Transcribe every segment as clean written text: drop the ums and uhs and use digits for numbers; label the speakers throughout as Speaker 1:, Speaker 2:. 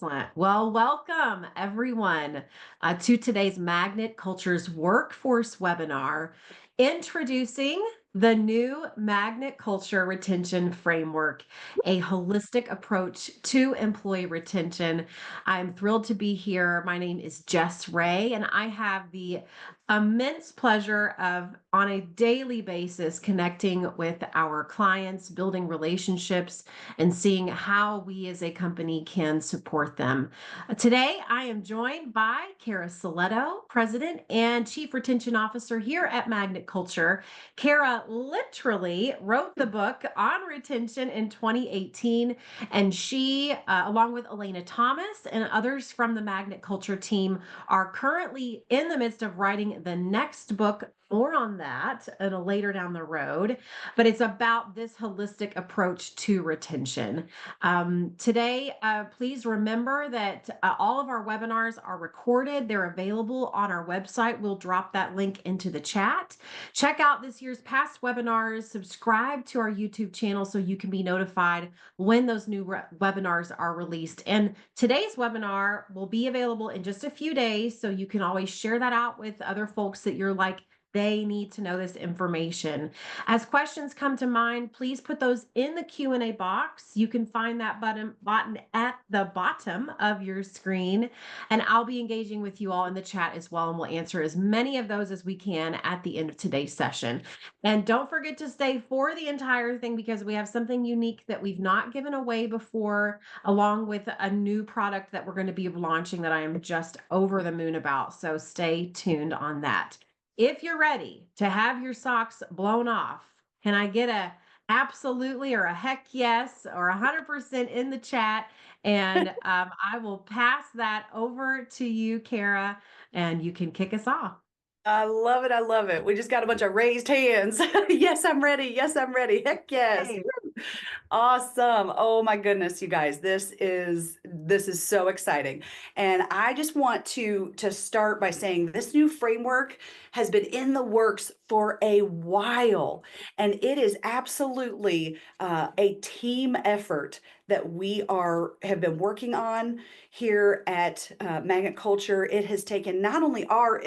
Speaker 1: Excellent. Well, welcome everyone to today's Magnet Cultures Workforce webinar, introducing the new Magnet Culture Retention Framework, a holistic approach to employee retention. I'm thrilled to be here. My name is Jess Ray, and I have the immense pleasure of, on a daily basis, connecting with our clients, building relationships, and seeing how we as a company can support them. Today, I am joined by Cara Silletto, President and Chief Retention Officer here at Magnet Culture. Cara literally wrote the book on retention in 2018, and she, along with Elena Thomas and others from the Magnet Culture team, are currently in the midst of writing the next book. More on that later down the road, but it's about this holistic approach to retention. Today, please remember that all of our webinars are recorded. They're available on our website. We'll drop that link into the chat. Check out this year's past webinars. Subscribe to our YouTube channel so you can be notified when those new webinars are released. And today's webinar will be available in just a few days, so you can always share that out with other folks that you're like, they need to know this information. As questions come to mind, please put those in the Q&A box. You can find that button at the bottom of your screen, and I'll be engaging with you all in the chat as well, and we'll answer as many of those as we can at the end of today's session. And don't forget to stay for the entire thing, because we have something unique that we've not given away before, along with a new product that we're going to be launching that I am just over the moon about. So stay tuned on that. If you're ready to have your socks blown off, can I get a absolutely or a heck yes or 100% in the chat? And I will pass that over to you, Cara, and you can kick us off.
Speaker 2: I love it. I love it. We just got a bunch of raised hands. Yes, I'm ready. Yes, I'm ready. Heck yes.
Speaker 1: Hey.
Speaker 2: Awesome. Oh my goodness, you guys. This is so exciting. And I just want to start by saying this new framework has been in the works for a while. And it is absolutely a team effort that have been working on here at Magnet Culture. It has taken not only our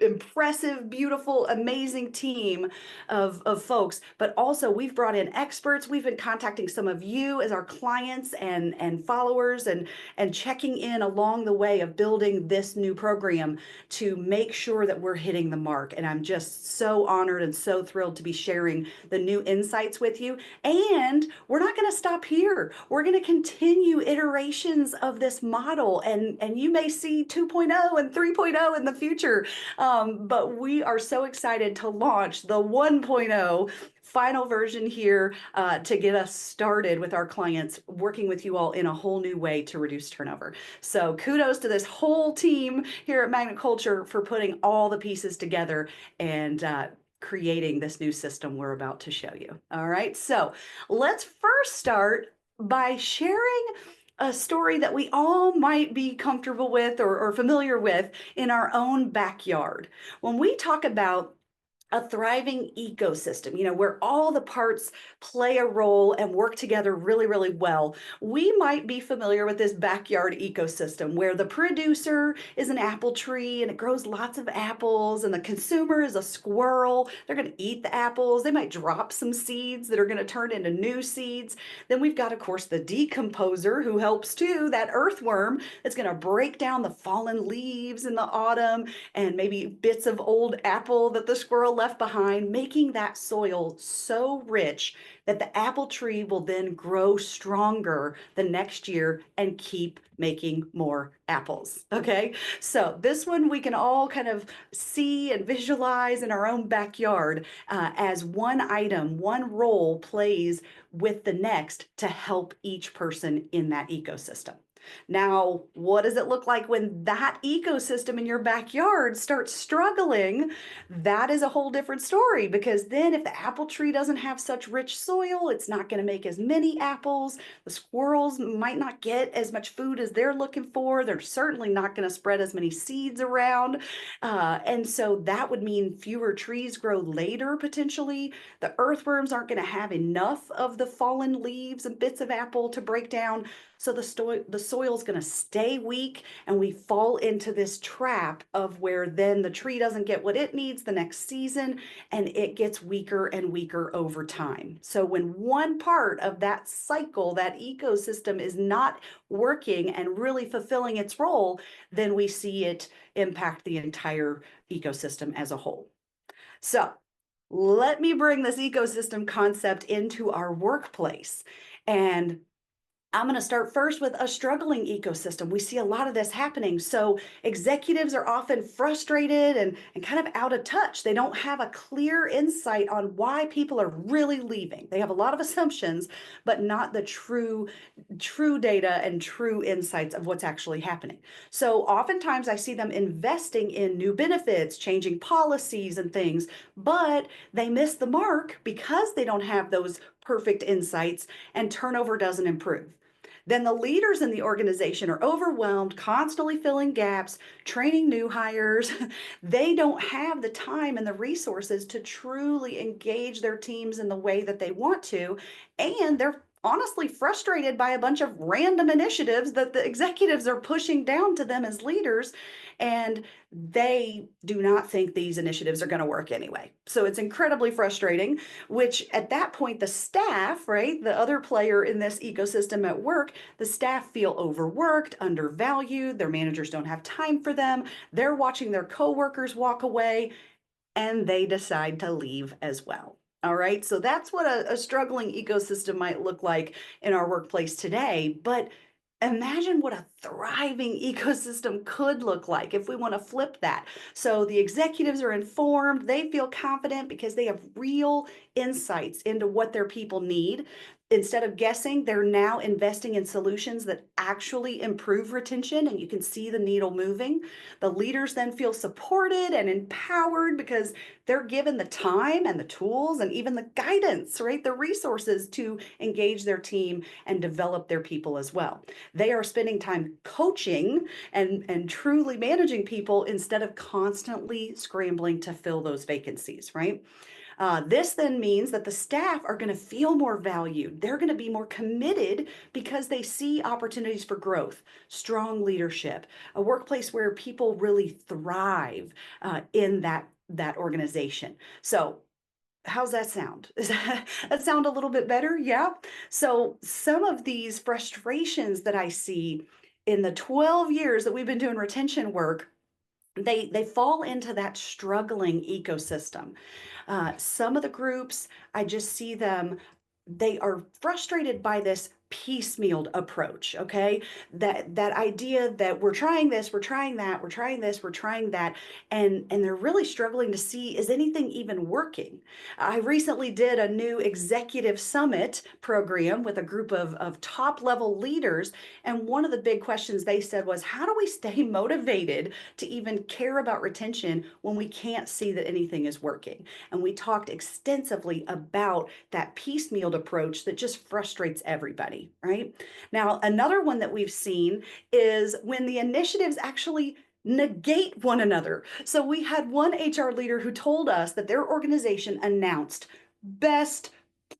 Speaker 2: impressive, beautiful, amazing team of folks, but also we've brought in experts. We've been contacting some of you as our clients and followers and checking in along the way of building this new program to make sure that we're hitting the mark. And I'm just so honored and so thrilled to be sharing the new insights with you. And we're not going to stop here. We're going to continue iterations of this model, and you may see 2.0 and 3.0 in the future. But we are so excited to launch the 1.0 final version here to get us started with our clients, working with you all in a whole new way to reduce turnover. So kudos to this whole team here at Magnet Culture for putting all the pieces together and creating this new system we're about to show you. All right, so let's first start by sharing a story that we all might be comfortable with or familiar with in our own backyard. When we talk about a thriving ecosystem, where all the parts play a role and work together really, really well. We might be familiar with this backyard ecosystem where the producer is an apple tree and it grows lots of apples, and the consumer is a squirrel. They're going to eat the apples. They might drop some seeds that are going to turn into new seeds. Then we've got, of course, the decomposer who helps too, that earthworm that's going to break down the fallen leaves in the autumn and maybe bits of old apple that the squirrel left behind, making that soil so rich that the apple tree will then grow stronger the next year and keep making more apples. Okay, so this one we can all kind of see and visualize in our own backyard as one item, one role plays with the next to help each person in that ecosystem. Now, what does it look like when that ecosystem in your backyard starts struggling? That is a whole different story, because then if the apple tree doesn't have such rich soil, it's not going to make as many apples. The squirrels might not get as much food as they're looking for. They're certainly not going to spread as many seeds around. And so that would mean fewer trees grow later, potentially. The earthworms aren't going to have enough of the fallen leaves and bits of apple to break down. So the soil's going to stay weak, and we fall into this trap of where then the tree doesn't get what it needs the next season, and it gets weaker and weaker over time. So when one part of that cycle, that ecosystem, is not working and really fulfilling its role, then we see it impact the entire ecosystem as a whole. So let me bring this ecosystem concept into our workplace. And I'm going to start first with a struggling ecosystem. We see a lot of this happening. So executives are often frustrated and kind of out of touch. They don't have a clear insight on why people are really leaving. They have a lot of assumptions, but not the true data and true insights of what's actually happening. So oftentimes I see them investing in new benefits, changing policies and things, but they miss the mark because they don't have those perfect insights, and turnover doesn't improve. Then the leaders in the organization are overwhelmed, constantly filling gaps, training new hires. They don't have the time and the resources to truly engage their teams in the way that they want to. And they're honestly frustrated by a bunch of random initiatives that the executives are pushing down to them as leaders. And they do not think these initiatives are going to work anyway. So it's incredibly frustrating, which at that point, the staff, right, the other player in this ecosystem at work, the staff feel overworked, undervalued, their managers don't have time for them, they're watching their coworkers walk away, and they decide to leave as well. All right, so that's what a struggling ecosystem might look like in our workplace today. But imagine what a thriving ecosystem could look like if we want to flip that. So the executives are informed, they feel confident because they have real insights into what their people need. Instead of guessing, they're now investing in solutions that actually improve retention, and you can see the needle moving. The leaders then feel supported and empowered because they're given the time and the tools and even the guidance, right? The resources to engage their team and develop their people as well. They are spending time coaching and truly managing people instead of constantly scrambling to fill those vacancies, right? This then means that the staff are going to feel more valued. They're going to be more committed because they see opportunities for growth, strong leadership, a workplace where people really thrive in that organization. So how's that sound? Does that sound a little bit better? Yeah. So some of these frustrations that I see in the 12 years that we've been doing retention work, they fall into that struggling ecosystem. Some of the groups, I just see them, they are frustrated by this piecemealed approach, okay? That idea that we're trying this, we're trying that, we're trying this, we're trying that, and they're really struggling to see, is anything even working? I recently did a new executive summit program with a group of top level leaders, and one of the big questions they said was, how do we stay motivated to even care about retention when we can't see that anything is working? And we talked extensively about that piecemealed approach that just frustrates everybody, right? Now, another one that we've seen is when the initiatives actually negate one another. So we had one HR leader who told us that their organization announced best,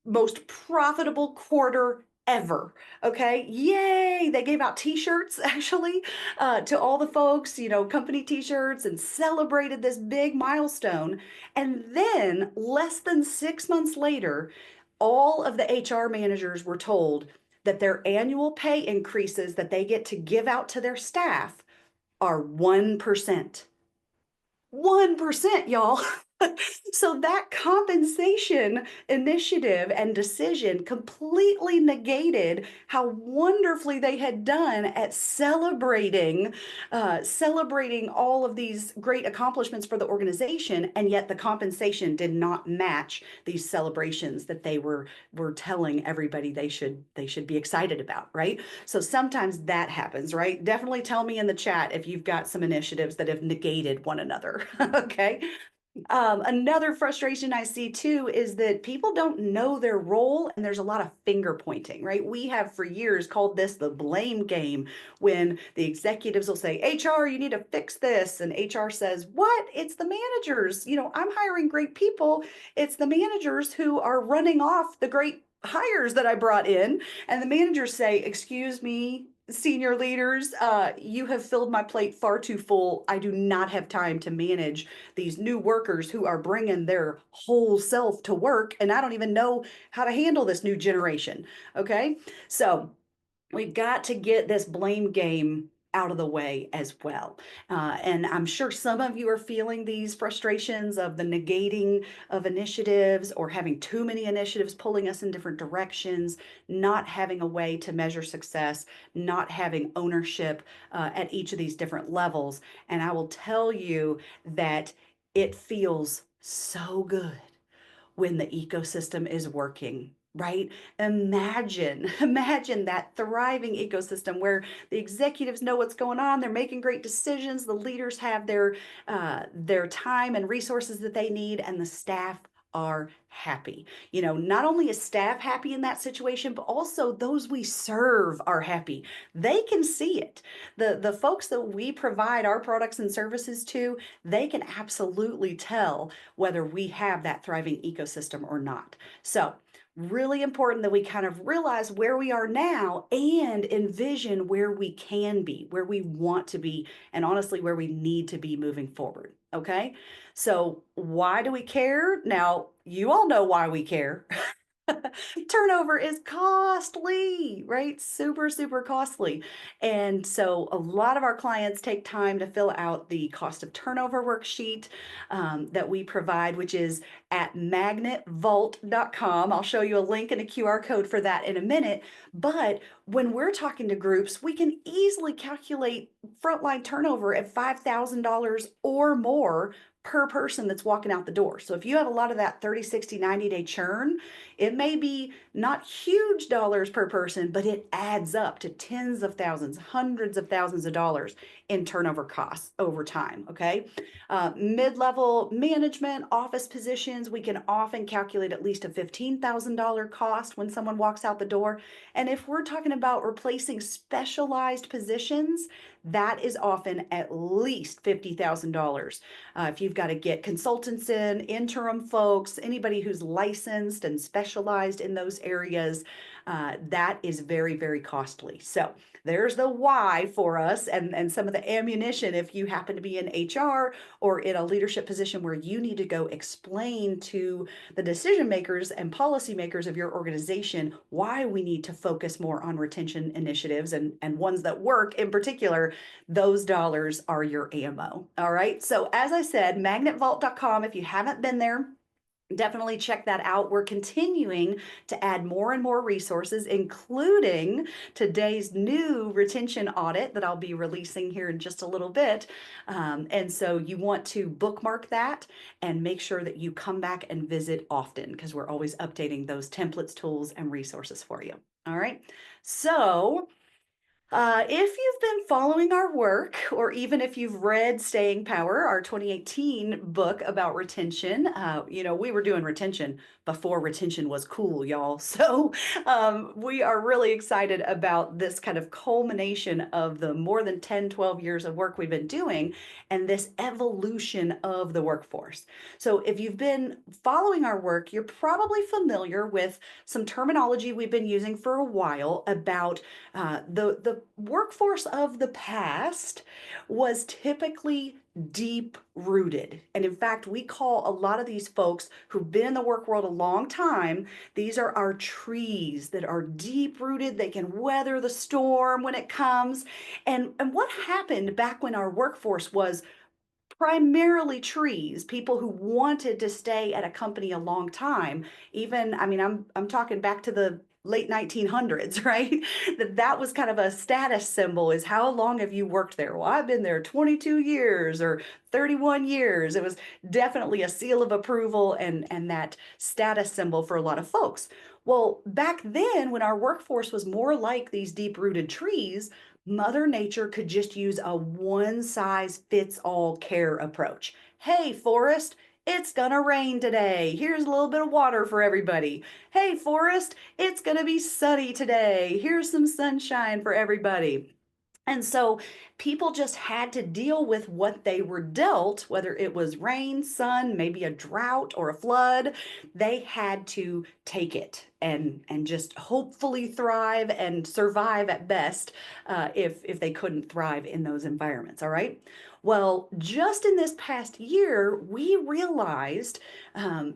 Speaker 2: most profitable quarter ever. Okay, yay! They gave out t-shirts actually to all the folks, company t-shirts, and celebrated this big milestone. And then less than 6 months later, all of the HR managers were told that their annual pay increases that they get to give out to their staff are 1%. 1%, y'all. So that compensation initiative and decision completely negated how wonderfully they had done at celebrating all of these great accomplishments for the organization, and yet the compensation did not match these celebrations that they were telling everybody they should be excited about, right? So sometimes that happens, right? Definitely tell me in the chat if you've got some initiatives that have negated one another. Okay. Another frustration I see too is that people don't know their role, and there's a lot of finger pointing, right? We have for years called this the blame game, when the executives will say, HR, you need to fix this. And HR says, what? It's the managers. I'm hiring great people. It's the managers who are running off the great hires that I brought in. And the managers say, excuse me, senior leaders, you have filled my plate far too full. I do not have time to manage these new workers who are bringing their whole self to work, and I don't even know how to handle this new generation. Okay. So, we've got to get this blame game out of the way as well. And I'm sure some of you are feeling these frustrations of the negating of initiatives or having too many initiatives pulling us in different directions, not having a way to measure success, not having ownership at each of these different levels. And I will tell you that it feels so good when the ecosystem is working, right? Imagine that thriving ecosystem where the executives know what's going on, they're making great decisions, the leaders have their time and resources that they need, and the staff are happy. You know, not only is staff happy in that situation, but also those we serve are happy. They can see it. The folks that we provide our products and services to, they can absolutely tell whether we have that thriving ecosystem or not. So, really important that we kind of realize where we are now and envision where we can be, where we want to be, and honestly, where we need to be moving forward. Okay. So, why do we care? Now, you all know why we care. Turnover is costly, right? Super, super costly. And so a lot of our clients take time to fill out the cost of turnover worksheet that we provide, which is at magnetvault.com. I'll show you a link and a QR code for that in a minute. But when we're talking to groups, we can easily calculate frontline turnover at $5,000 or more per person that's walking out the door. So if you have a lot of that 30, 60, 90-day churn, it may be not huge dollars per person, but it adds up to tens of thousands, hundreds of thousands of dollars in turnover costs over time. Okay. Mid level management, office positions, we can often calculate at least a $15,000 cost when someone walks out the door. And if we're talking about replacing specialized positions, that is often at least $50,000. If you've got to get consultants in, interim folks, anybody who's licensed and specialized in those areas, that is very, very costly. So there's the why for us and some of the ammunition if you happen to be in HR or in a leadership position where you need to go explain to the decision makers and policymakers of your organization why we need to focus more on retention initiatives and ones that work in particular. Those dollars are your ammo. All right. So as I said, magnetvault.com, if you haven't been there, definitely check that out. We're continuing to add more and more resources, including today's new retention audit that I'll be releasing here in just a little bit. And so you want to bookmark that and make sure that you come back and visit often because we're always updating those templates, tools, and resources for you. All right. So if you've been following our work, or even if you've read Staying Power, our 2018 book about retention, we were doing retention before retention was cool, y'all. So we are really excited about this kind of culmination of the more than 10, 12 years of work we've been doing and this evolution of the workforce. So if you've been following our work, you're probably familiar with some terminology we've been using for a while about the workforce of the past was typically deep rooted. And in fact, we call a lot of these folks who've been in the work world a long time, these are our trees that are deep rooted. They can weather the storm when it comes. And what happened back when our workforce was primarily trees, people who wanted to stay at a company a long time. Even, I mean, I'm talking back to the late 1900s, right? That was kind of a status symbol is how long have you worked there? Well, I've been there 22 years or 31 years. It was definitely a seal of approval and that status symbol for a lot of folks. Well, back then when our workforce was more like these deep-rooted trees, Mother Nature could just use a one size fits all care approach. Hey, forest, it's gonna rain today. Here's a little bit of water for everybody. Hey, forest, it's gonna be sunny today. Here's some sunshine for everybody. And so people just had to deal with what they were dealt, whether it was rain, sun, maybe a drought or a flood. They had to take it and just hopefully thrive and survive at best, if they couldn't thrive in those environments. All right. Well, just in this past year, we realized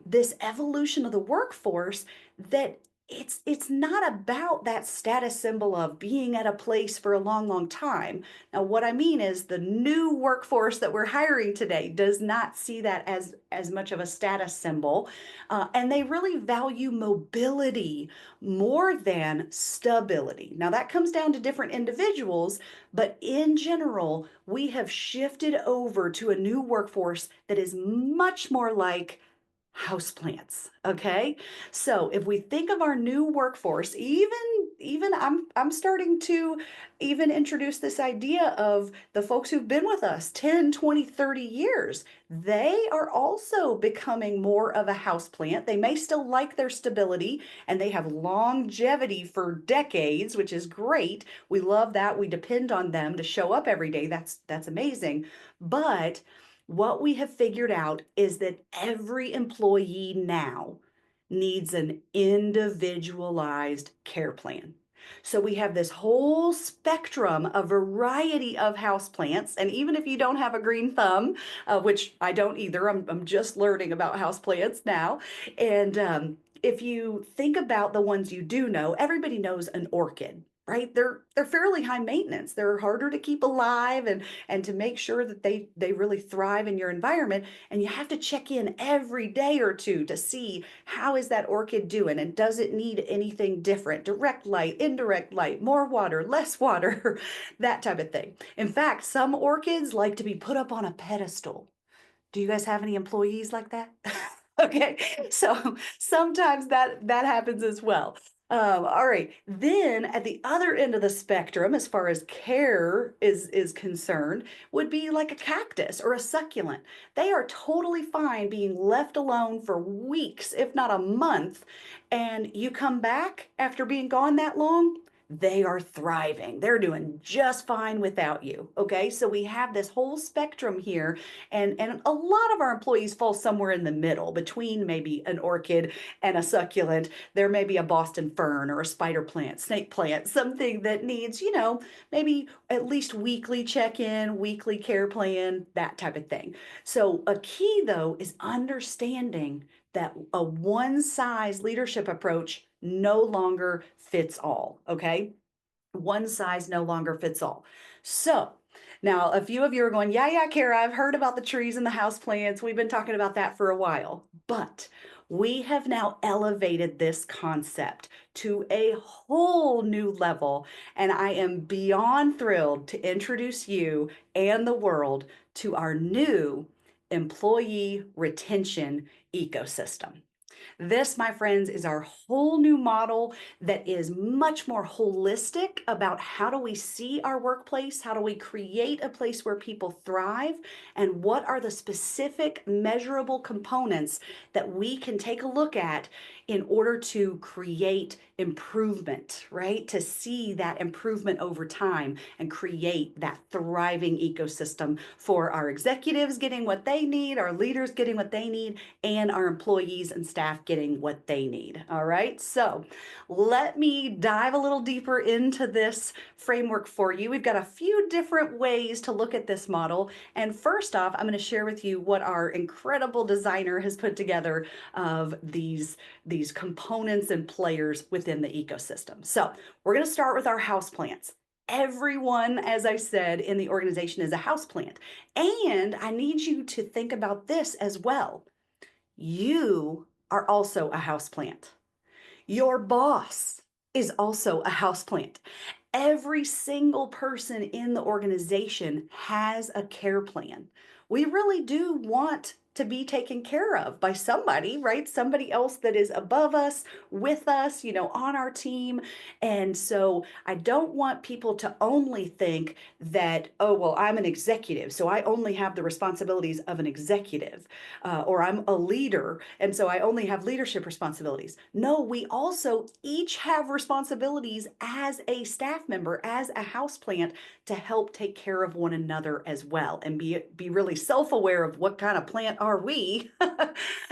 Speaker 2: this evolution of the workforce that it's not about that status symbol of being at a place for a long time. Now, what I mean is the new workforce that we're hiring today does not see that as much of a status symbol, and they really value mobility more than stability. Now, that comes down to different individuals, but in general, we have shifted over to a new workforce that is much more like houseplants. Okay. So if we think of our new workforce, even I'm starting to even introduce this idea of the folks who've been with us 10, 20, 30 years. They are also becoming more of a houseplant. They may still like their stability and they have longevity for decades, which is great. We love that. We depend on them to show up every day. That's amazing. But what we have figured out is that every employee now needs an individualized care plan. So we have this whole spectrum, a variety of houseplants. And even if you don't have a green thumb, which I don't either, I'm just learning about houseplants now. And if you think about the ones you do know, everybody knows an orchid. Right? They're fairly high maintenance. They're harder to keep alive and to make sure that they really thrive in your environment. And you have to check in every day or two to see how is that orchid doing and does it need anything different? Direct light, indirect light, more water, less water, that type of thing. In fact, some orchids like to be put up on a pedestal. Do you guys have any employees like that? Okay, so sometimes that happens as well. All right. Then at the other end of the spectrum, as far as care is concerned, would be like a cactus or a succulent. They are totally fine being left alone for weeks, if not a month, and you come back after being gone that long, they are thriving. They're doing just fine without you. Okay, so we have this whole spectrum here, and a lot of our employees fall somewhere in the middle between maybe an orchid and a succulent. There may be a Boston fern or a spider plant, snake plant, something that needs, maybe at least weekly check-in, weekly care plan, that type of thing. So a key though is understanding that a one size leadership approach no longer fits all. Okay. One size no longer fits all. So now a few of you are going, yeah, yeah, Kara, I've heard about the trees and the house plants. We've been talking about that for a while, but we have now elevated this concept to a whole new level. And I am beyond thrilled to introduce you and the world to our new employee retention ecosystem. This, my friends, is our whole new model that is much more holistic about how do we see our workplace? How do we create a place where people thrive? And what are the specific measurable components that we can take a look at in order to create improvement, right? To see that improvement over time and create that thriving ecosystem for our executives getting what they need, our leaders getting what they need, and our employees and staff getting what they need. All right. So let me dive a little deeper into this framework for you. We've got a few different ways to look at this model. And first off, I'm going to share with you what our incredible designer has put together of these components and players within the ecosystem. So we're going to start with our house plants. Everyone, as I said, in the organization is a house plant. And I need you to think about this as well. You are also a house plant. Your boss is also a house plant. Every single person in the organization has a care plan. We really do want to be taken care of by somebody, right? Somebody else that is above us, with us, on our team. And so I don't want people to only think that, oh, well, I'm an executive, so I only have the responsibilities of an executive, or I'm a leader, and so I only have leadership responsibilities. No, we also each have responsibilities as a staff member, as a house plant, to help take care of one another as well, and be really self-aware of what kind of plant are we,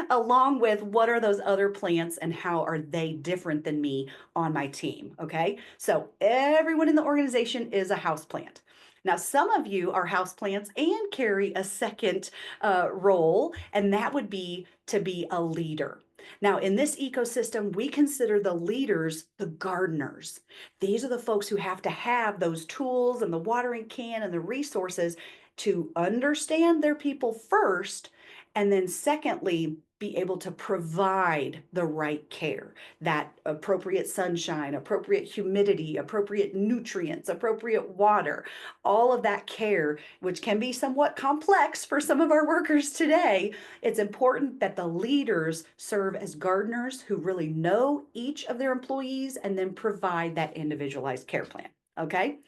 Speaker 2: along with what are those other plants and how are they different than me on my team. Okay, so everyone in the organization is a house plant. Now, some of you are house plants and carry a second role, and that would be to be a leader. Now, in this ecosystem, we consider the leaders the gardeners. These are the folks who have to have those tools and the watering can and the resources to understand their people first, and then secondly, be able to provide the right care, that appropriate sunshine, appropriate humidity, appropriate nutrients, appropriate water, all of that care, which can be somewhat complex for some of our workers today. It's important that the leaders serve as gardeners who really know each of their employees and then provide that individualized care plan. Okay.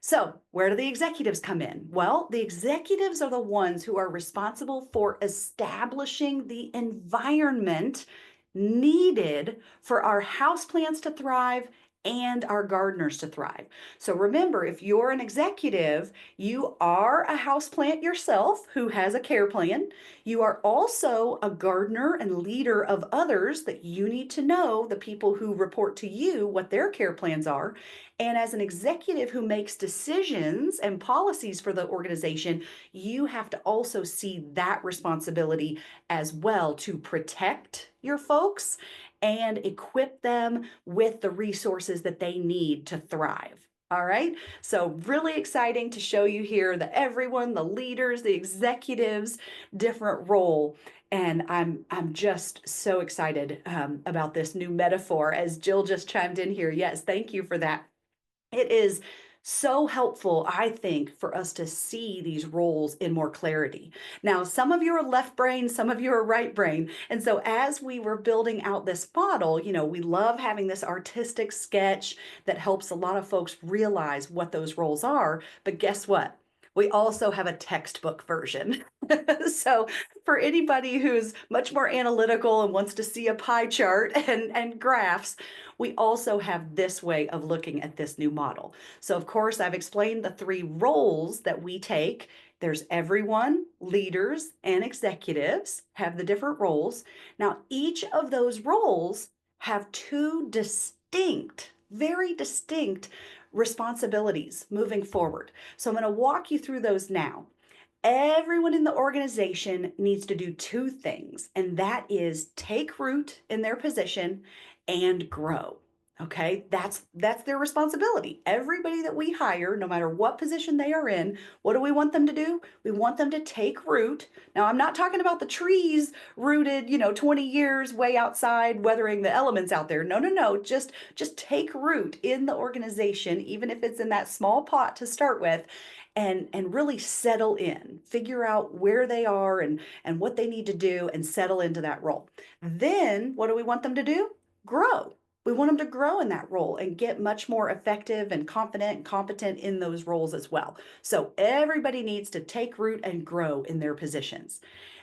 Speaker 2: So, where do the executives come in? Well, the executives are the ones who are responsible for establishing the environment needed for our houseplants to thrive and our gardeners to thrive. So, remember, if you're an executive, you are a houseplant yourself who has a care plan. You are also a gardener and leader of others that you need to know, the people who report to you, what their care plans are. And as an executive who makes decisions and policies for the organization, you have to also see that responsibility as well to protect your folks and equip them with the resources that they need to thrive. All right. So, really exciting to show you here that everyone, the leaders, the executives, different role. And I'm just so excited about this new metaphor, as Jill just chimed in here. Yes, thank you for that. It is so helpful, I think, for us to see these roles in more clarity. Now, some of you are left brain, some of you are right brain. And so, as we were building out this model, we love having this artistic sketch that helps a lot of folks realize what those roles are. But guess what? We also have a textbook version. So, for anybody who's much more analytical and wants to see a pie chart and graphs, we also have this way of looking at this new model. So, of course, I've explained the three roles that we take. There's everyone, leaders, and executives have the different roles. Now, each of those roles have two distinct, very distinct responsibilities moving forward. So, I'm going to walk you through those now. Everyone in the organization needs to do two things, and that is take root in their position and grow. Okay, that's their responsibility. Everybody that we hire, no matter what position they are in, what do we want them to do? We want them to take root. Now, I'm not talking about the trees rooted, 20 years way outside, weathering the elements out there. No, no, no. Just take root in the organization, even if it's in that small pot to start with, and really settle in, figure out where they are and what they need to do and settle into that role. Then what do we want them to do? Grow. We want them to grow in that role and get much more effective and confident and competent in those roles as well. So everybody needs to take root and grow in their positions.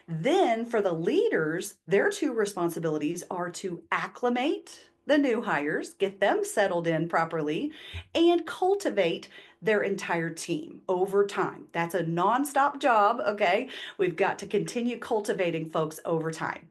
Speaker 2: Then for the leaders, their two responsibilities are to acclimate the new hires, get them settled in properly, and cultivate their entire team over time. That's a nonstop job, okay? We've got to continue cultivating folks over time.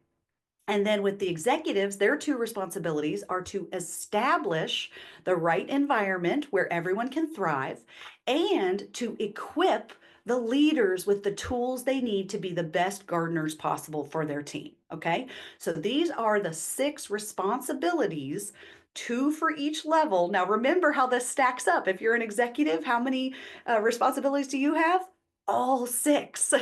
Speaker 2: And then with the executives, their two responsibilities are to establish the right environment where everyone can thrive and to equip the leaders with the tools they need to be the best gardeners possible for their team. Okay. So these are the 6 responsibilities, 2 for each level. Now, remember how this stacks up. If you're an executive, how many responsibilities do you have? all six.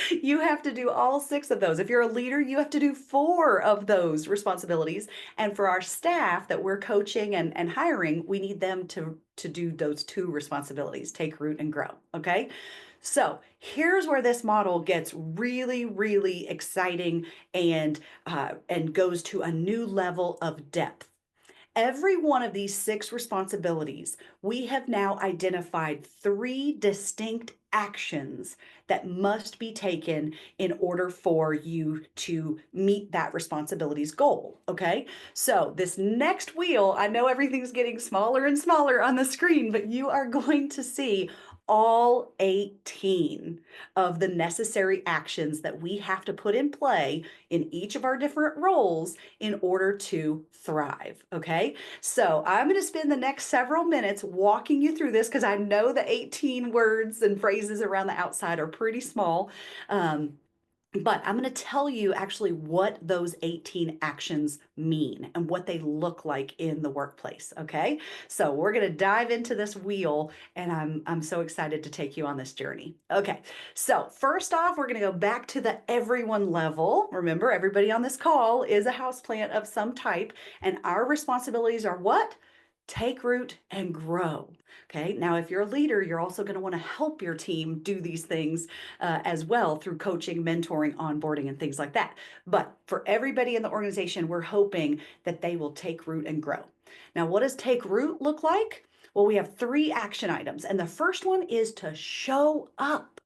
Speaker 2: You have to do all six of those. If you're a leader, you have to do four of those responsibilities. And for our staff that we're coaching and hiring, we need them to do those two responsibilities, take root and grow. Okay. So here's where this model gets really, really exciting and goes to a new level of depth. Every one of these six responsibilities, we have now identified three distinct actions that must be taken in order for you to meet that responsibility's goal. Okay. So, this next wheel, I know everything's getting smaller and smaller on the screen, but you are going to see all 18 of the necessary actions that we have to put in play in each of our different roles in order to thrive. Okay. So I'm going to spend the next several minutes walking you through this because I know the 18 words and phrases around the outside are pretty small. Um, but I'm going to tell you actually what those 18 actions mean and what they look like in the workplace. Okay. So we're going to dive into this wheel and I'm so excited to take you on this journey. Okay. So first off, we're going to go back to the everyone level. Remember, everybody on this call is a houseplant of some type, and our responsibilities are what? Take root and grow. Okay. Now, if you're a leader, you're also going to want to help your team do these things as well through coaching, mentoring, onboarding, and things like that. But for everybody in the organization, we're hoping that they will take root and grow. Now, what does take root look like? Well, we have three action items, and the first one is to show up.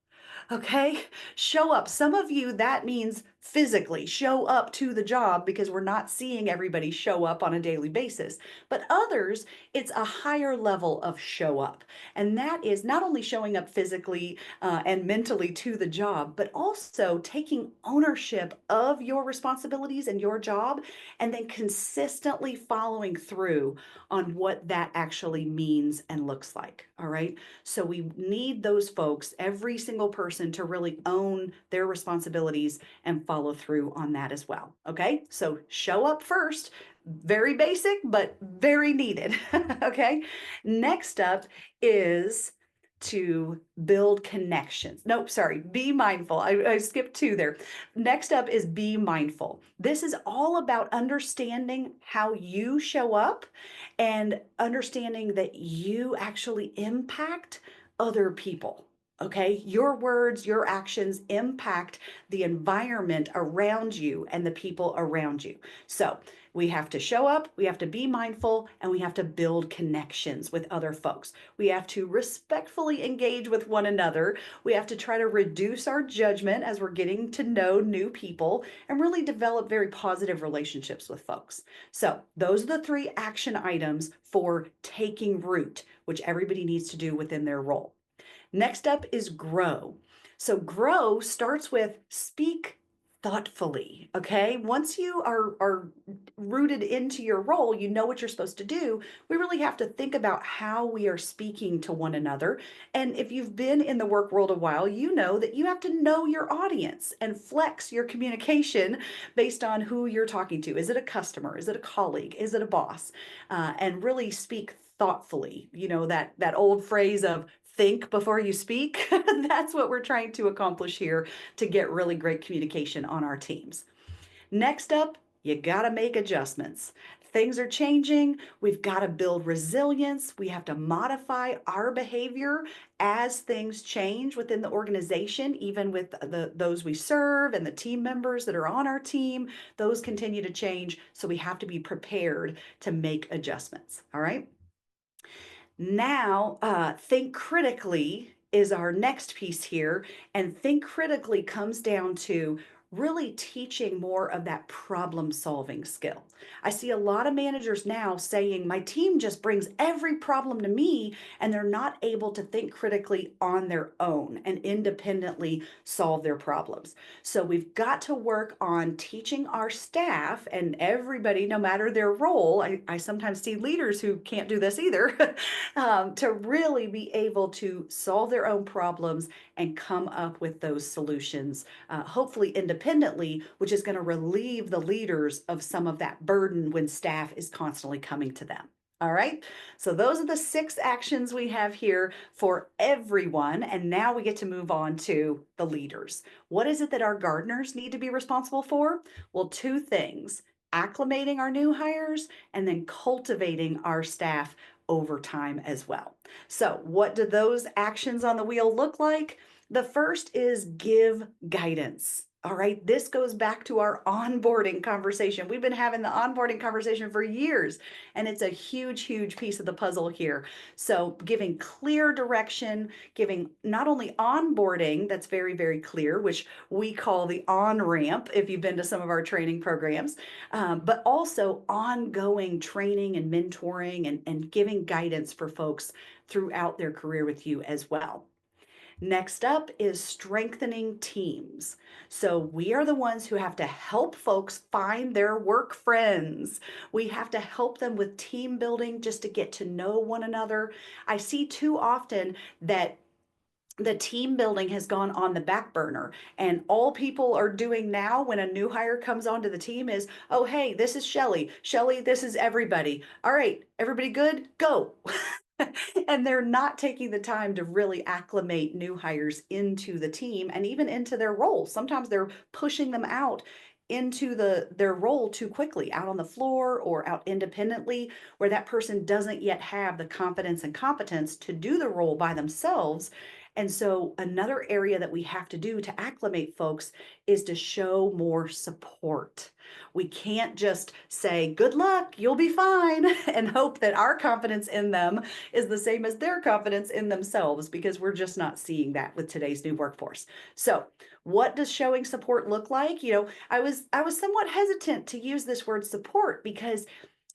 Speaker 2: Okay, show up. Some of you, that means physically show up to the job because we're not seeing everybody show up on a daily basis. But others, it's a higher level of show up. And that is not only showing up physically and mentally to the job, but also taking ownership of your responsibilities and your job, and then consistently following through on what that actually means and looks like. All right. So we need those folks, every single person, to really own their responsibilities and follow through on that as well. Okay. So show up first. Very basic, but very needed. Okay. Next up is to build connections. Nope, sorry, be mindful. I skipped two there. Next up is be mindful. This is all about understanding how you show up and understanding that you actually impact other people. Okay, your words, your actions impact the environment around you and the people around you. So we have to show up, we have to be mindful, and we have to build connections with other folks. We have to respectfully engage with one another. We have to try to reduce our judgment as we're getting to know new people and really develop very positive relationships with folks. So, those are the three action items for taking root, which everybody needs to do within their role. Next up is grow. So, grow starts with speak thoughtfully. Okay. Once you are rooted into your role, you know what you're supposed to do. We really have to think about how we are speaking to one another. And if you've been in the work world a while, you know that you have to know your audience and flex your communication based on who you're talking to. Is it a customer? Is it a colleague? Is it a boss? And really speak thoughtfully. You know, that old phrase of think before you speak. That's what we're trying to accomplish here to get really great communication on our teams. Next up, you got to make adjustments. Things are changing. We've got to build resilience. We have to modify our behavior as things change within the organization, even with those we serve and the team members that are on our team. Those continue to change. So we have to be prepared to make adjustments. All right. Now, think critically is our next piece here. And think critically comes down to really teaching more of that problem solving skill. I see a lot of managers now saying, my team just brings every problem to me, and they're not able to think critically on their own and independently solve their problems. So we've got to work on teaching our staff and everybody, no matter their role. I sometimes see leaders who can't do this either, to really be able to solve their own problems and come up with those solutions, hopefully independently, which is going to relieve the leaders of some of that burden when staff is constantly coming to them. All right. So those are the 6 actions we have here for everyone. And now we get to move on to the leaders. What is it that our gardeners need to be responsible for? Well, 2 things: acclimating our new hires and then cultivating our staff over time as well. So, what do those actions on the wheel look like? The first is give guidance. All right, this goes back to our onboarding conversation. We've been having the onboarding conversation for years, and it's a huge, huge piece of the puzzle here. So, giving clear direction, giving not only onboarding that's very, very clear, which we call the on ramp if you've been to some of our training programs, but also ongoing training and mentoring and giving guidance for folks throughout their career with you as well. Next up is strengthening teams. So we are the ones who have to help folks find their work friends. We have to help them with team building just to get to know one another. I see too often that the team building has gone on the back burner, and all people are doing now when a new hire comes onto the team is, oh, hey, this is Shelly. Shelly, this is everybody. All right, everybody good? Go. And they're not taking the time to really acclimate new hires into the team and even into their role. Sometimes they're pushing them out into their role too quickly, out on the floor or out independently, where that person doesn't yet have the confidence and competence to do the role by themselves. And so another area that we have to do to acclimate folks is to show more support. We can't just say, good luck, you'll be fine, and hope that our confidence in them is the same as their confidence in themselves, because we're just not seeing that with today's new workforce. So, what does showing support look like? I was somewhat hesitant to use this word support because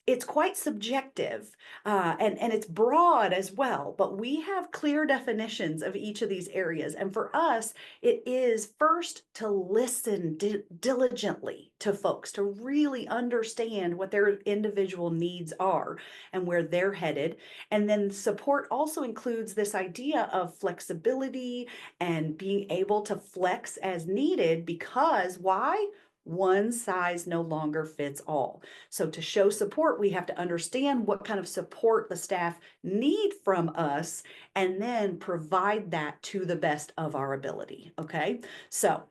Speaker 2: it's quite subjective, and it's broad as well, but we have clear definitions of each of these areas. And for us, it is first to listen diligently to folks, to really understand what their individual needs are and where they're headed. And then support also includes this idea of flexibility and being able to flex as needed, because why? One size no longer fits all. So to show support, we have to understand what kind of support the staff need from us and then provide that to the best of our ability. Okay. So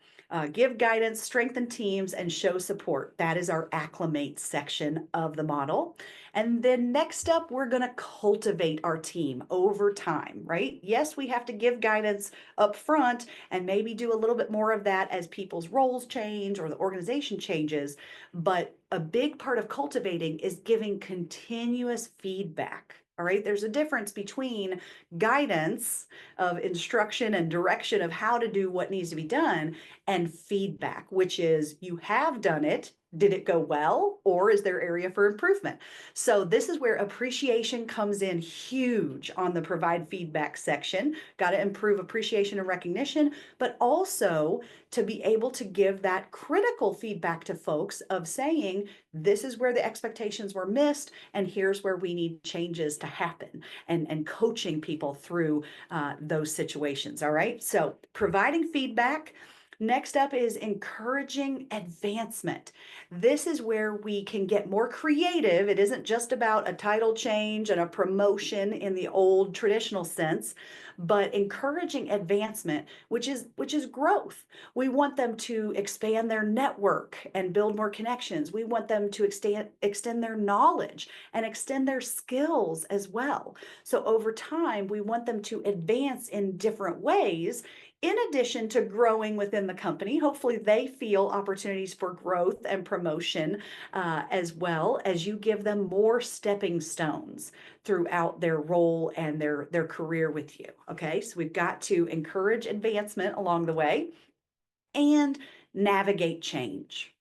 Speaker 2: give guidance, strengthen teams, and show support. That is our acclimate section of the model. And then next up, we're going to cultivate our team over time, right? Yes, we have to give guidance up front and maybe do a little bit more of that as people's roles change or the organization changes. But a big part of cultivating is giving continuous feedback. All right, there's a difference between guidance of instruction and direction of how to do what needs to be done and feedback, which is you have done it. Did it go well, or is there area for improvement? So this is where appreciation comes in huge on the provide feedback section. Got to improve appreciation and recognition, but also to be able to give that critical feedback to folks of saying, this is where the expectations were missed, and here's where we need changes to happen, and coaching people through those situations. All right. So providing feedback. Next up is encouraging advancement. This is where we can get more creative. It isn't just about a title change and a promotion in the old traditional sense, but encouraging advancement, which is growth. We want them to expand their network and build more connections. We want them to extend their knowledge and extend their skills as well. So over time, we want them to advance in different ways, in addition to growing within the company. Hopefully they feel opportunities for growth and promotion, as well as you give them more stepping stones throughout their role and their career with you. Okay, so we've got to encourage advancement along the way and navigate change.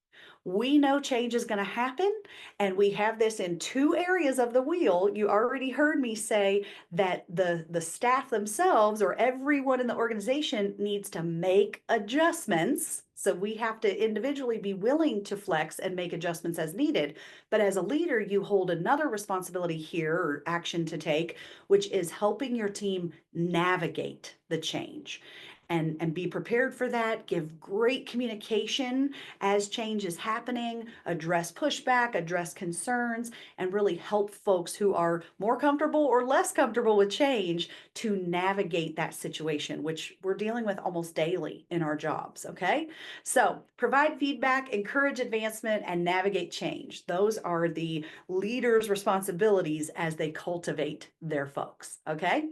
Speaker 2: We know change is going to happen, and we have this in 2 areas of the wheel. You already heard me say that the staff themselves or everyone in the organization needs to make adjustments. So we have to individually be willing to flex and make adjustments as needed. But as a leader, you hold another responsibility here or action to take, which is helping your team navigate the change. and be prepared for that. Give great communication as change is happening, address pushback, address concerns, and really help folks who are more comfortable or less comfortable with change to navigate that situation, which we're dealing with almost daily in our jobs. Okay. So provide feedback, encourage advancement, and navigate change. Those are the leaders' responsibilities as they cultivate their folks. Okay.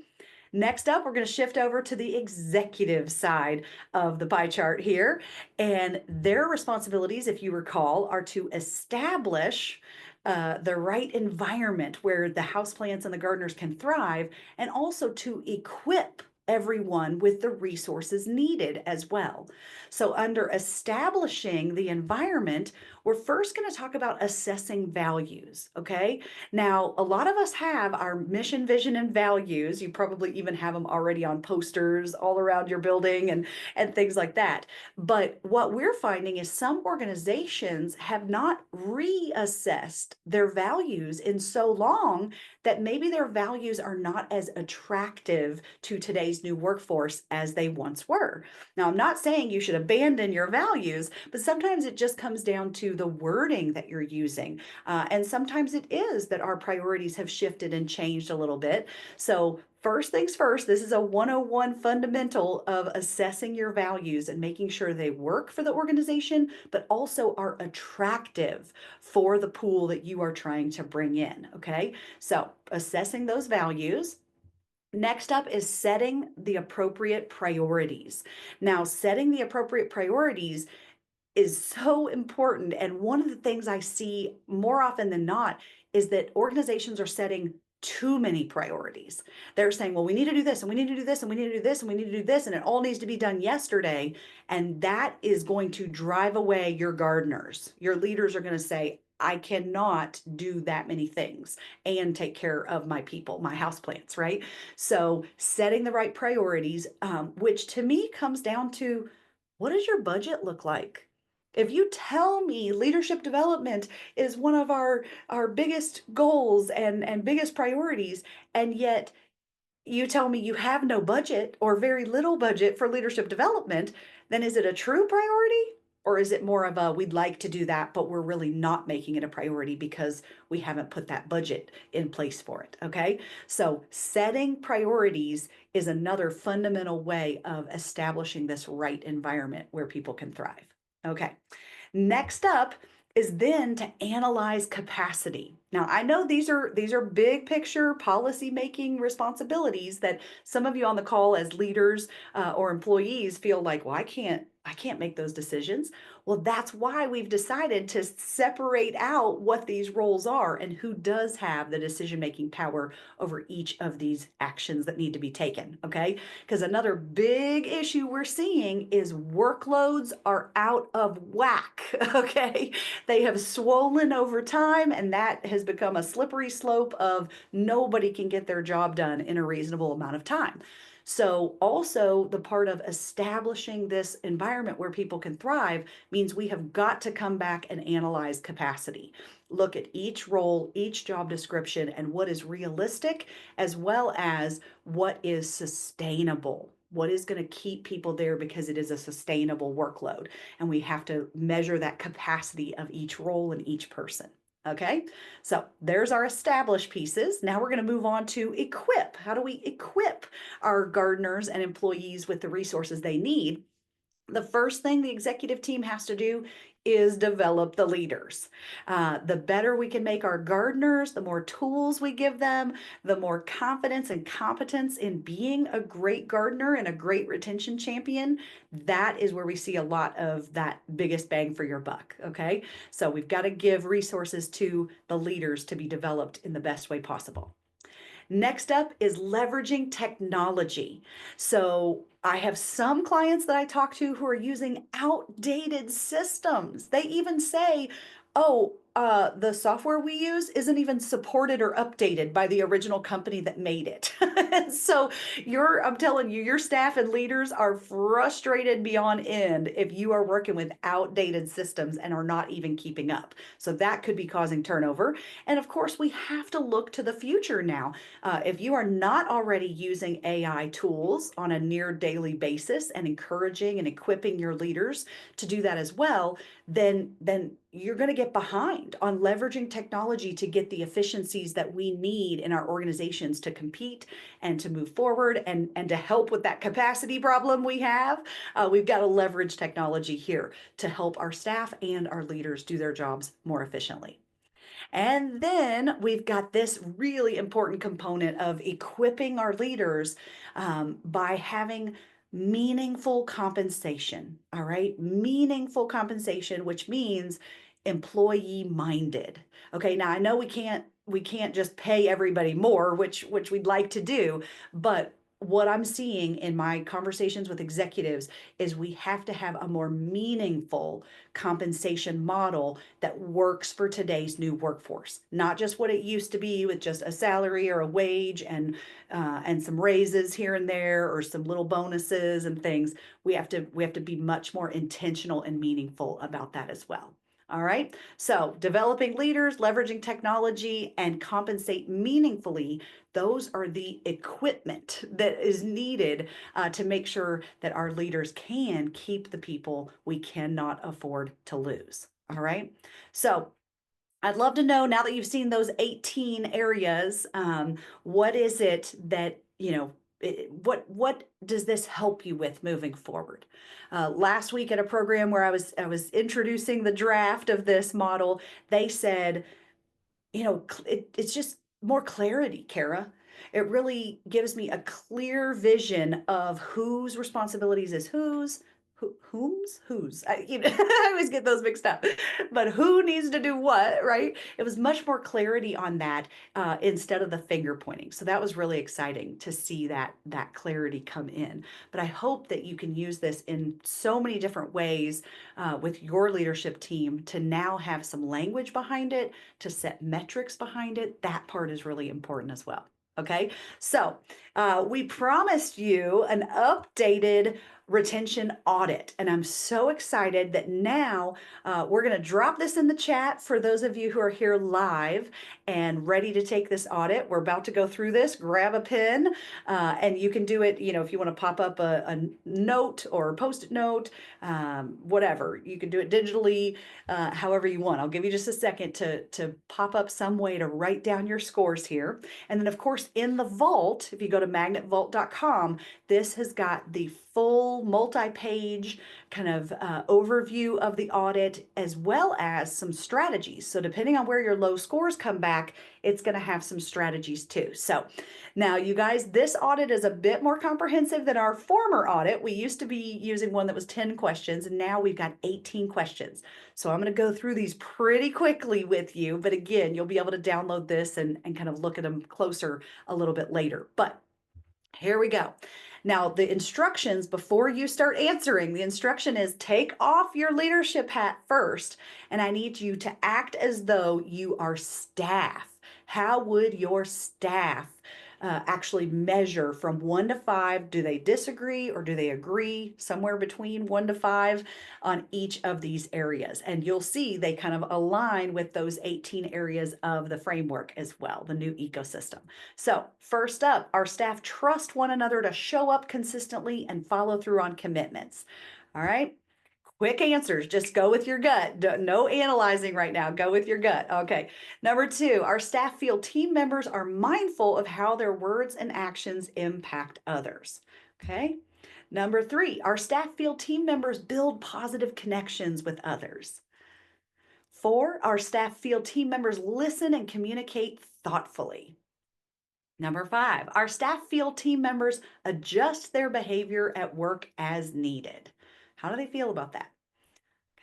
Speaker 2: Next up, we're going to shift over to the executive side of the pie chart here. And their responsibilities, if you recall, are to establish the right environment where the houseplants and the gardeners can thrive, and also to equip everyone with the resources needed as well. So, under establishing the environment, we're first going to talk about assessing values. Okay. Now, a lot of us have our mission, vision, and values. You probably even have them already on posters all around your building and things like that. But what we're finding is some organizations have not reassessed their values in so long that maybe their values are not as attractive to today's new workforce as they once were. Now, I'm not saying you should abandon your values, but sometimes it just comes down to the wording that you're using. And sometimes it is that our priorities have shifted and changed a little bit. So, first things first, this is a 101 fundamental of assessing your values and making sure they work for the organization, but also are attractive for the pool that you are trying to bring in. Okay. So, assessing those values. Next up is setting the appropriate priorities. Now, setting the appropriate priorities is so important. And one of the things I see more often than not is that organizations are setting too many priorities. They're saying, well, we need to do this, and we need to do this, and we need to do this, and we need to do this, and it all needs to be done yesterday. And that is going to drive away your gardeners. Your leaders are going to say, I cannot do that many things and take care of my people, my houseplants, right? So, setting the right priorities, which to me comes down to what does your budget look like? If you tell me leadership development is one of our biggest goals and biggest priorities, and yet you tell me you have no budget or very little budget for leadership development, then is it a true priority? Or is it more of a we'd like to do that, but we're really not making it a priority because we haven't put that budget in place for it? Okay. So, setting priorities is another fundamental way of establishing this right environment where people can thrive. Okay. Next up is then to analyze capacity. Now, I know these are big picture policy making responsibilities that some of you on the call as leaders or employees feel like, well, I can't make those decisions. Well, that's why we've decided to separate out what these roles are and who does have the decision making power over each of these actions that need to be taken. Okay. Because another big issue we're seeing is workloads are out of whack. Okay. They have swollen over time, and that has become a slippery slope of nobody can get their job done in a reasonable amount of time. So, also, the part of establishing this environment where people can thrive means we have got to come back and analyze capacity. Look at each role, each job description, and what is realistic, as well as what is sustainable. What is going to keep people there because it is a sustainable workload? And we have to measure that capacity of each role and each person. Okay, so there's our established pieces. Now we're going to move on to equip. How do we equip our gardeners and employees with the resources they need? The first thing the executive team has to do is develop the leaders. The better we can make our gardeners, the more tools we give them, the more confidence and competence in being a great gardener and a great retention champion. That is where we see a lot of that biggest bang for your buck. Okay. So we've got to give resources to the leaders to be developed in the best way possible. Next up is leveraging technology. So I have some clients that I talk to who are using outdated systems. They even say, oh, the software we use isn't even supported or updated by the original company that made it. And so I'm telling you, your staff and leaders are frustrated beyond end if you are working with outdated systems and are not even keeping up. So that could be causing turnover. And of course, we have to look to the future now. If you are not already using AI tools on a near daily basis and encouraging and equipping your leaders to do that as well, then you're going to get behind on leveraging technology to get the efficiencies that we need in our organizations to compete and to move forward and to help with that capacity problem we have. We've got to leverage technology here to help our staff and our leaders do their jobs more efficiently. And then we've got this really important component of equipping our leaders by having meaningful compensation. All right. Meaningful compensation, which means employee minded. Okay. Now I know we can't just pay everybody more, which we'd like to do, but what I'm seeing in my conversations with executives is we have to have a more meaningful compensation model that works for today's new workforce, not just what it used to be with just a salary or a wage and some raises here and there or some little bonuses and things. We have to be much more intentional and meaningful about that as well. All right. So developing leaders, leveraging technology, and compensate meaningfully, those are the equipment that is needed to make sure that our leaders can keep the people we cannot afford to lose. All right. So I'd love to know, now that you've seen those 18 areas, what is it that, what does this help you with moving forward? Last week at a program where I was introducing the draft of this model, they said, it's just more clarity, Kara. It really gives me a clear vision of whose responsibilities is whose. I always get those mixed up. But who needs to do what, right? It was much more clarity on that instead of the finger pointing. So that was really exciting to see that clarity come in. But I hope that you can use this in so many different ways with your leadership team to now have some language behind it, to set metrics behind it. That part is really important as well. Okay, so we promised you an updated retention audit, and I'm so excited that now we're going to drop this in the chat for those of you who are here live and ready to take this audit. We're about to go through this. Grab a pen, and you can do it, if you want to pop up a note or a post-it note, whatever. You can do it digitally, however you want. I'll give you just a second to pop up some way to write down your scores here. And then, of course, in the vault, if you go to magnetvault.com, this has got the full multi-page kind of overview of the audit, as well as some strategies. So depending on where your low scores come back, it's going to have some strategies too. So now, you guys, this audit is a bit more comprehensive than our former audit. We used to be using one that was 10 questions, and now we've got 18 questions. So I'm going to go through these pretty quickly with you. But again, you'll be able to download this and kind of look at them closer a little bit later. But here we go. Now, the instructions before you start answering, the instruction is take off your leadership hat first, and I need you to act as though you are staff. How would your staff actually measure from 1 to 5? Do they disagree or do they agree? Somewhere between 1 to 5 on each of these areas. And you'll see they kind of align with those 18 areas of the framework as well, the new ecosystem. So first up, our staff trust one another to show up consistently and follow through on commitments. All right. Quick answers. Just go with your gut. No analyzing right now. Go with your gut. Okay. Number 2, our staff feel team members are mindful of how their words and actions impact others. Okay. Number 3, our staff feel team members build positive connections with others. 4, our staff feel team members listen and communicate thoughtfully. Number 5, our staff feel team members adjust their behavior at work as needed. How do they feel about that?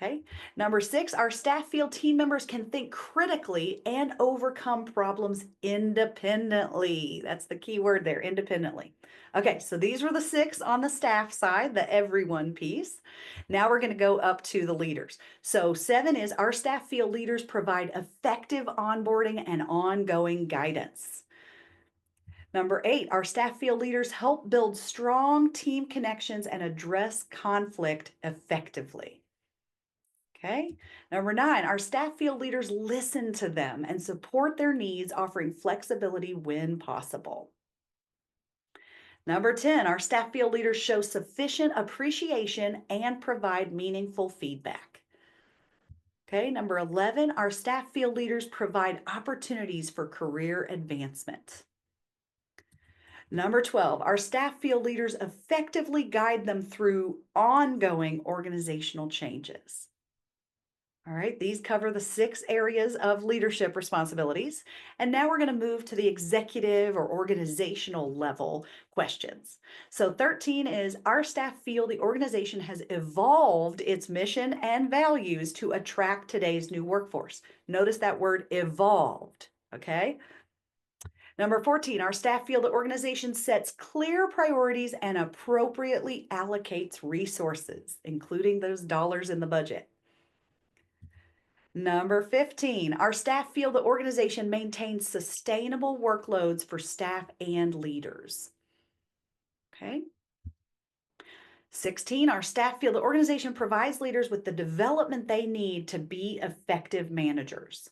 Speaker 2: Okay. Number 6, our staff field team members can think critically and overcome problems independently. That's the key word there, independently. Okay, so these were the 6 on the staff side, the everyone piece. Now we're going to go up to the leaders. So 7 is our staff field leaders provide effective onboarding and ongoing guidance. Number 8, our staff field leaders help build strong team connections and address conflict effectively. Okay. Number 9, our staff field leaders listen to them and support their needs, offering flexibility when possible. Number 10, our staff field leaders show sufficient appreciation and provide meaningful feedback. Okay. Number 11, our staff field leaders provide opportunities for career advancement. Number 12, our staff field leaders effectively guide them through ongoing organizational changes. All right, these cover the 6 areas of leadership responsibilities. And now we're going to move to the executive or organizational level questions. So 13 is our staff feel the organization has evolved its mission and values to attract today's new workforce. Notice that word evolved, okay? Number 14, our staff feel the organization sets clear priorities and appropriately allocates resources, including those dollars in the budget. Number 15, our staff feel the organization maintains sustainable workloads for staff and leaders. Okay. 16, our staff feel the organization provides leaders with the development they need to be effective managers.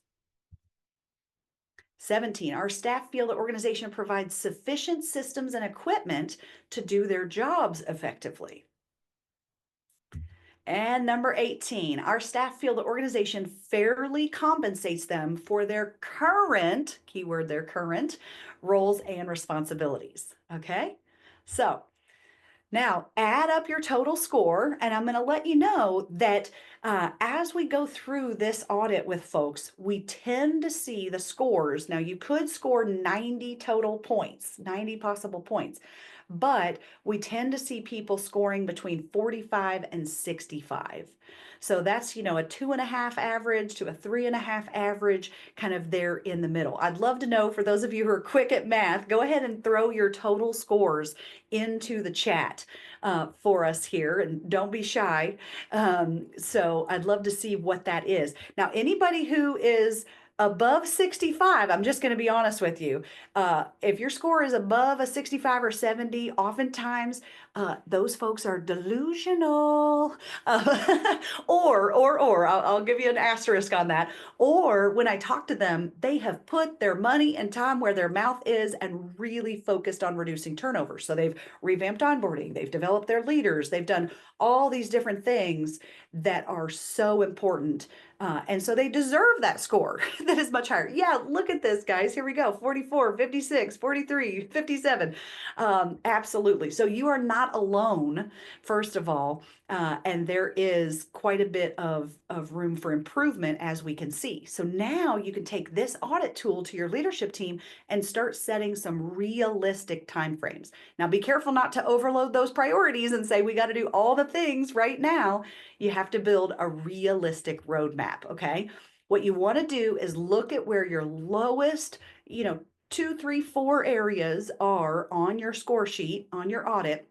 Speaker 2: 17, our staff feel the organization provides sufficient systems and equipment to do their jobs effectively. And number 18, our staff feel the organization fairly compensates them for their current, keyword their current, roles and responsibilities. Okay, so now add up your total score, and I'm going to let you know that as we go through this audit with folks, we tend to see the scores. Now, you could score 90 total points, 90 possible points, but we tend to see people scoring between 45 and 65. So that's, a 2.5 average to a 3.5 average, kind of there in the middle. I'd love to know, for those of you who are quick at math, go ahead and throw your total scores into the chat for us here, and don't be shy. So I'd love to see what that is. Now, anybody who is above 65, I'm just going to be honest with you. If your score is above a 65 or 70, oftentimes those folks are delusional. Or I'll give you an asterisk on that. Or when I talk to them, they have put their money and time where their mouth is and really focused on reducing turnover. So they've revamped onboarding, they've developed their leaders, they've done all these different things that are so important. And so they deserve that score that is much higher. Yeah, look at this, guys. Here we go. 44, 56, 43, 57. Absolutely. So you are not alone, first of all. And there is quite a bit of room for improvement, as we can see. So now you can take this audit tool to your leadership team and start setting some realistic timeframes. Now, be careful not to overload those priorities and say, we got to do all the things right now. You have to build a realistic roadmap, okay? What you want to do is look at where your lowest, 2, 3, 4 areas are on your score sheet, on your audit.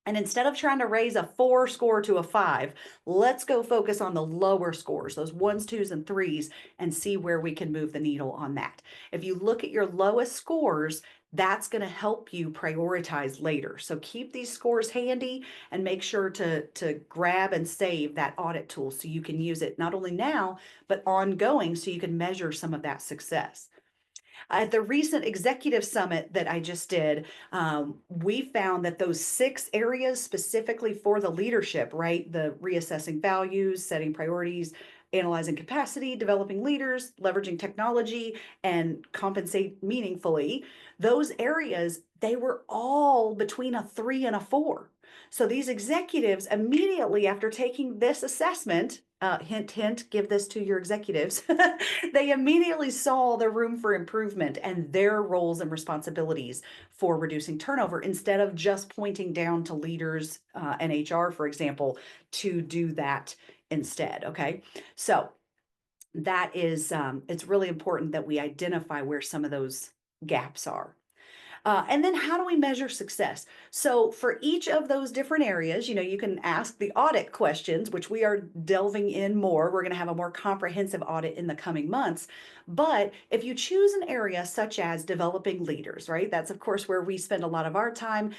Speaker 2: And instead of trying to raise a 4 score to a 5, let's go focus on the lower scores, those 1s, 2s, and 3s, and see where we can move the needle on that. If you look at your lowest scores, that's going to help you prioritize later. So keep these scores handy and make sure to grab and save that audit tool so you can use it not only now, but ongoing, so you can measure some of that success. At the recent executive summit that I just did, we found that those 6 areas specifically for the leadership, right? The reassessing values, setting priorities, analyzing capacity, developing leaders, leveraging technology, and compensate meaningfully. Those areas, they were all between a 3 and a 4. So these executives immediately after taking this assessment, hint, hint, give this to your executives, they immediately saw the room for improvement and their roles and responsibilities for reducing turnover, instead of just pointing down to leaders and HR, for example, to do that instead. Okay. So that is, it's really important that we identify where some of those gaps are. And then how do we measure success? So for each of those different areas, you can ask the audit questions, which we are delving in more. We're going to have a more comprehensive audit in the coming months. But if you choose an area such as developing leaders, right? That's of course where we spend a lot of our time.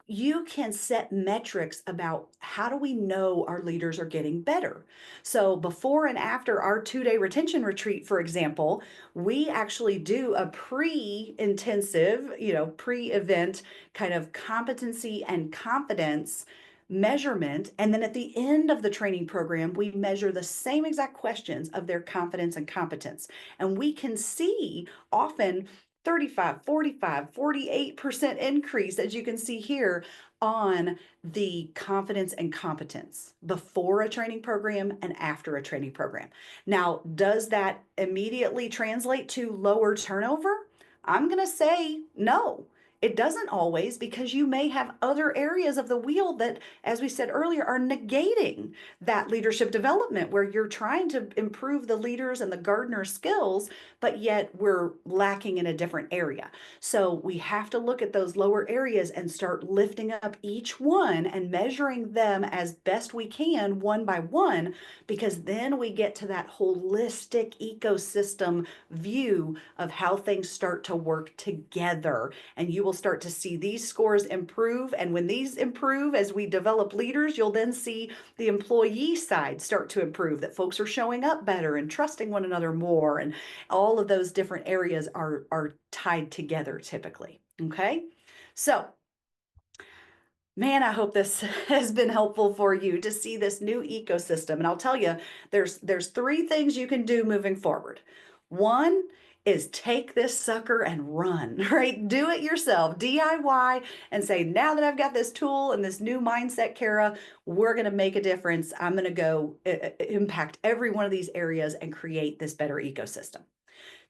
Speaker 2: You can set metrics about how do we know our leaders are getting better. So before and after our 2-day retention retreat, for example, we actually do a pre-intensive, pre-event kind of competency and confidence measurement. And then at the end of the training program, we measure the same exact questions of their confidence and competence. And we can see often 35, 45, 48% increase, as you can see here, on the confidence and competence before a training program and after a training program. Now, does that immediately translate to lower turnover? I'm going to say no. It doesn't always, because you may have other areas of the wheel that, as we said earlier, are negating that leadership development, where you're trying to improve the leaders and the gardener skills, but yet we're lacking in a different area. So we have to look at those lower areas and start lifting up each one and measuring them as best we can, one by one, because then we get to that holistic ecosystem view of how things start to work together. And you will start to see these scores improve. And when these improve, as we develop leaders, you'll then see the employee side start to improve, that folks are showing up better and trusting one another more. And all of those different areas are tied together typically. Okay. So, man, I hope this has been helpful for you to see this new ecosystem. And I'll tell you, there's three things you can do moving forward. One is take this sucker and run, right? Do it yourself, DIY, and say, now that I've got this tool and this new mindset, Cara, we're going to make a difference. I'm going to go impact every one of these areas and create this better ecosystem.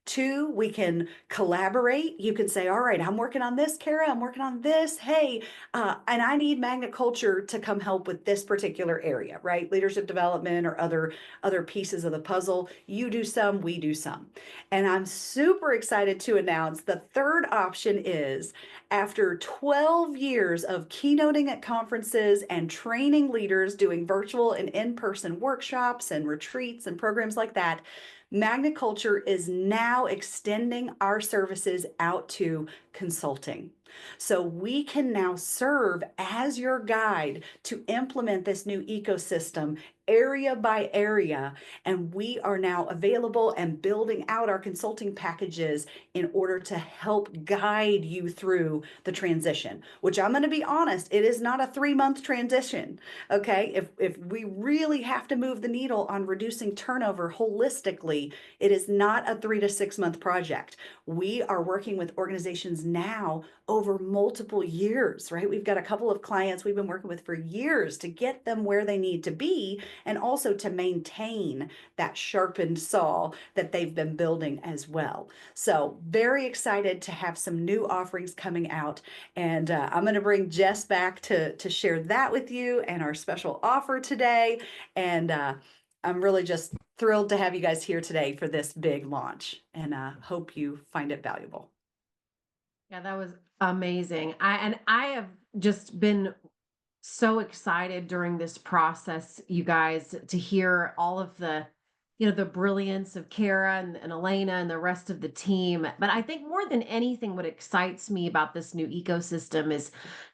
Speaker 2: Two, we can collaborate. You can say, all right, I'm working on this, Cara, I'm working on this. Hey, and I need Magnet Culture to come help with this particular area, right? Leadership development or other pieces of the puzzle. You do some, we do some. And I'm super excited to announce the third option is, after 12 years of keynoting at conferences and training leaders, doing virtual and in-person workshops and retreats and programs like that, Magnet Culture is now extending our services out to consulting. So we can now serve as your guide to implement this new ecosystem area by area. And we are now available and building out our consulting packages in order to help guide you through the transition, which, I'm going to be honest, it is not a 3-month transition. Okay. If we really have to move the needle on reducing turnover holistically, it is not a 3 to 6 month project. We are working with organizations now over multiple years, right? We've got a couple of clients we've been working with for years to get them where they need to be, and also to maintain that sharpened saw that they've been building as well. So very excited to have some new offerings coming out. And I'm going to bring Jess back to share that with you and our special offer today. And I'm really just thrilled to have you guys here today for this big launch, and hope you find it valuable.
Speaker 1: Yeah, that was amazing. I have just been so excited during this process, you guys, to hear all of the brilliance of Kara and Elena and the rest of the team. But I think more than anything, what excites me about this new ecosystem is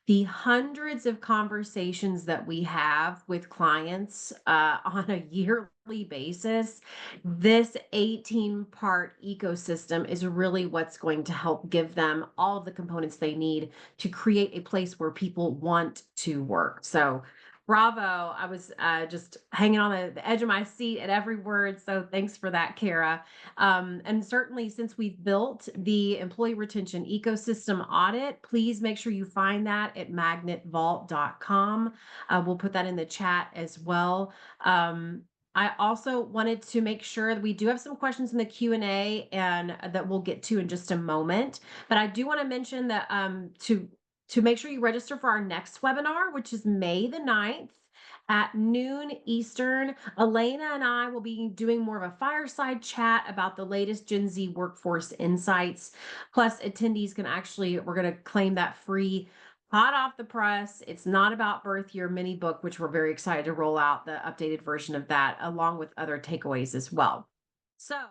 Speaker 1: the hundreds of conversations that we have with clients on a yearly basis. This 18-part ecosystem is really what's going to help give them all of the components they need to create a place where people want to work. So bravo. I was just hanging on the edge of my seat at every word. So thanks for that, Kara. And certainly, since we've built the employee retention ecosystem audit, please make sure you find that at magnetvault.com. We'll put that in the chat as well. I also wanted to make sure that we do have some questions in the Q&A, and that we'll get to in just a moment. But I do want to mention that to make sure you register for our next webinar, which is May the 9th at noon Eastern. Elena and I will be doing more of a fireside chat about the latest Gen Z workforce insights. Plus, attendees can actually, we're going to claim that free, hot off the press. It's not about birth year mini book, which we're very excited to roll out the updated version of that, along with other takeaways as well. So,